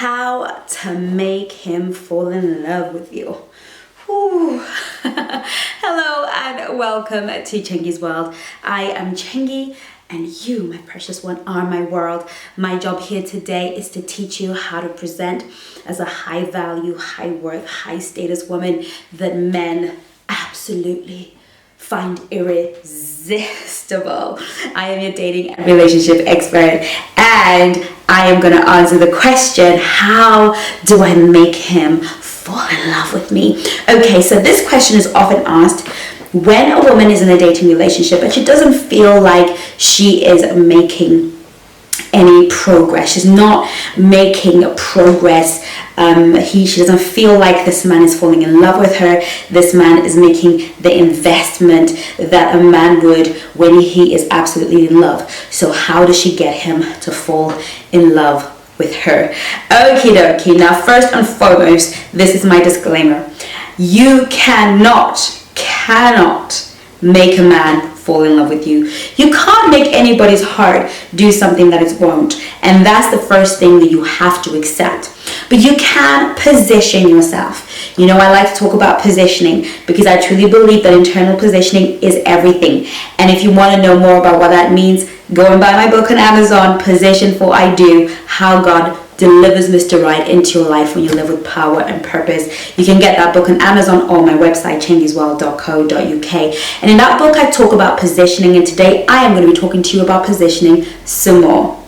how to make him fall in love with you. Whew. Hello and welcome to Chengi's World. I am Chengi and you, my precious one, are my world. My job here today is to teach you how to present as a high value, high worth, high status woman that men absolutely find irresistible. I am your dating and relationship expert, and I am going to answer the question, how do I make him fall in love with me? Okay, so this question is often asked when a woman is in a dating relationship but she doesn't feel like she is making any progress. She's not making progress. She doesn't feel like this man is falling in love with her. This man is making the investment that a man would when he is absolutely in love. So how does she get him to fall in love with her? Okie dokie. Now, first and foremost, this is my disclaimer. You cannot make a man fall in love with you. You can't make anybody's heart do something that it won't. And that's the first thing that you have to accept. But you can position yourself. You know, I like to talk about positioning because I truly believe that internal positioning is everything. And if you want to know more about what that means, go and buy my book on Amazon, Position for I Do, How God Delivers Mr. Right into your life when you live with power and purpose. You can get that book on Amazon or my website, chengisworld.co.uk. And in that book, I talk about positioning, and today I am going to be talking to you about positioning some more.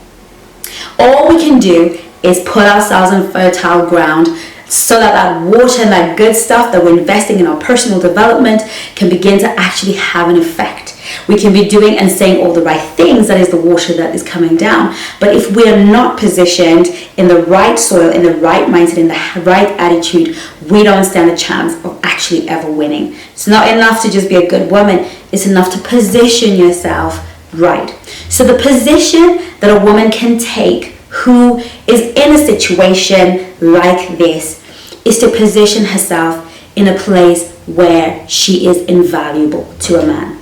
All we can do is put ourselves on fertile ground so that water and that good stuff that we're investing in our personal development can begin to actually have an effect. We can be doing and saying all the right things, that is the water that is coming down. But if we are not positioned in the right soil, in the right mindset, in the right attitude, we don't stand a chance of actually ever winning. It's not enough to just be a good woman. It's enough to position yourself right. So the position that a woman can take who is in a situation like this is to position herself in a place where she is invaluable to a man.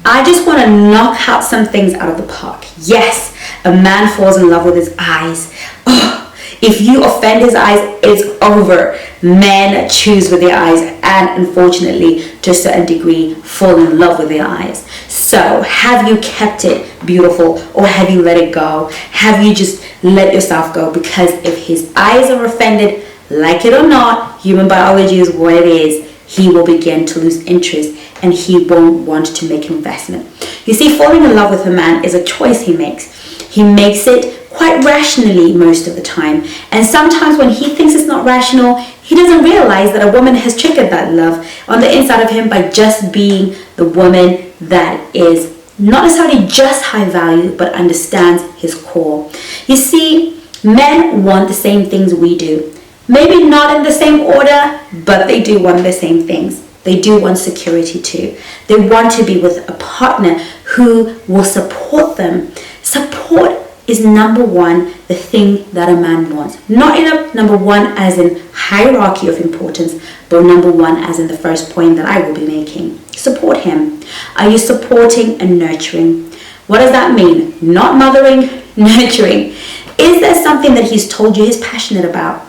I just want to knock out some things out of the park. Yes, a man falls in love with his eyes. Oh, if you offend his eyes, it's over. Men choose with their eyes and unfortunately, to a certain degree, fall in love with their eyes. So, have you kept it beautiful or have you let it go? Have you just let yourself go? Because if his eyes are offended, like it or not, human biology is what it is, he will begin to lose interest and he won't want to make an investment. You see, falling in love with a man is a choice he makes. He makes it quite rationally most of the time. And sometimes when he thinks it's not rational, he doesn't realize that a woman has triggered that love on the inside of him by just being the woman that is not necessarily just high value, but understands his core. You see, men want the same things we do. Maybe not in the same order, but they do want the same things. They do want security too. They want to be with a partner who will support them. Support is number one, the thing that a man wants. Not in a number one as in hierarchy of importance, but number one as in the first point that I will be making. Support him. Are you supporting and nurturing? What does that mean? Not mothering, nurturing. Is there something that he's told you he's passionate about?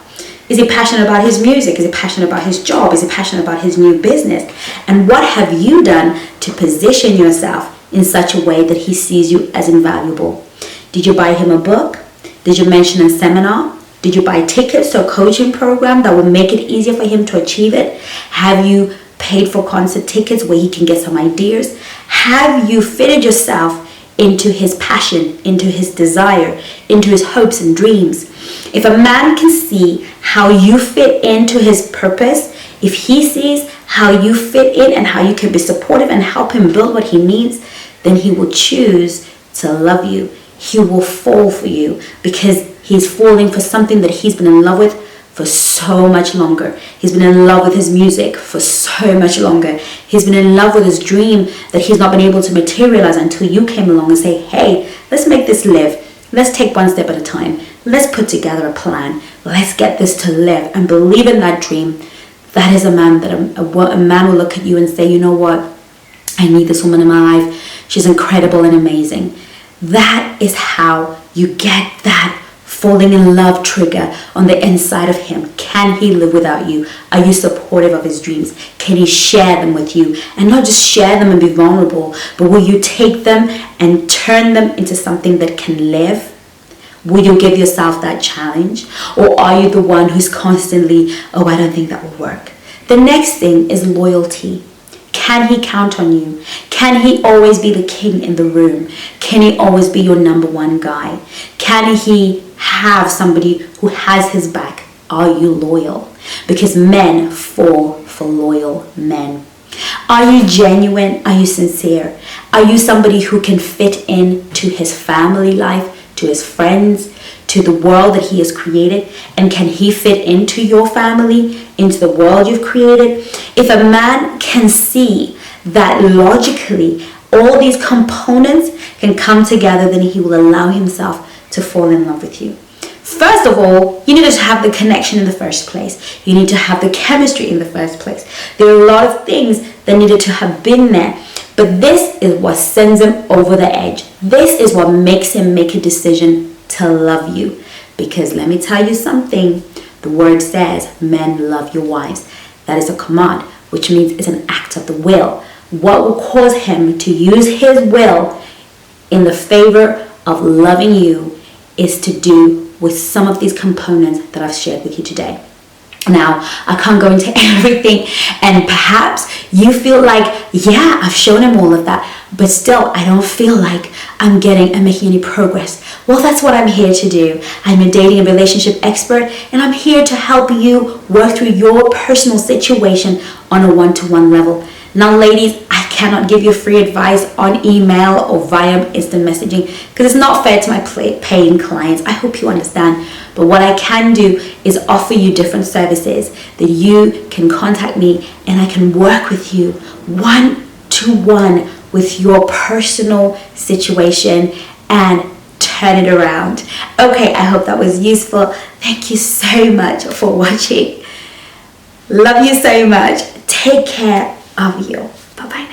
Is he passionate about his music? Is he passionate about his job? Is he passionate about his new business? And what have you done to position yourself in such a way that he sees you as invaluable? Did you buy him a book? Did you mention a seminar? Did you buy tickets to a coaching program that will make it easier for him to achieve it? Have you paid for concert tickets where he can get some ideas? Have you fitted yourself into his passion, into his desire, into his hopes and dreams? If a man can see how you fit into his purpose, if he sees how you fit in and how you can be supportive and help him build what he needs, then he will choose to love you. He will fall for you because he's falling for something that he's been in love with for so much longer. He's been in love with his music for so much longer. He's been in love with his dream that he's not been able to materialize until you came along and say, hey, let's make this live. Let's take one step at a time. Let's put together a plan. Let's get this to live and believe in that dream. That is a man that a man will look at you and say, you know what? I need this woman in my life. She's incredible and amazing. That is how you get that falling in love trigger on the inside of him? Can he live without you? Are you supportive of his dreams? Can he share them with you? And not just share them and be vulnerable, but will you take them and turn them into something that can live? Will you give yourself that challenge? Or are you the one who's constantly, oh, I don't think that will work? The next thing is loyalty. Can he count on you? Can he always be the king in the room? Can he always be your number one guy? Can he have somebody who has his back? Are you loyal? Because men fall for loyal men. Are you genuine? Are you sincere? Are you somebody who can fit in to his family life, to his friends, to the world that he has created? And can he fit into your family, into the world you've created? If a man can see that logically all these components can come together, then he will allow himself to fall in love with you. First of all, you need to have the connection in the first place. You need to have the chemistry in the first place. There are a lot of things that needed to have been there. But this is what sends him over the edge. This is what makes him make a decision to love you. Because let me tell you something. The word says, men love your wives. That is a command, which means it's an act of the will. What will cause him to use his will in the favor of loving you is to do with some of these components that I've shared with you today. Now, I can't go into everything, and perhaps you feel like, yeah, I've shown him all of that, but still I don't feel like I'm making any progress. Well, that's what I'm here to do. I'm a dating and relationship expert, and I'm here to help you work through your personal situation on a one-to-one level. Now, ladies, I cannot give you free advice on email or via instant messaging because it's not fair to my paying clients. I hope you understand. But what I can do is offer you different services that you can contact me, and I can work with you one-to-one with your personal situation and turn it around. Okay, I hope that was useful. Thank you so much for watching. Love you so much. Take care of you. Bye-bye now.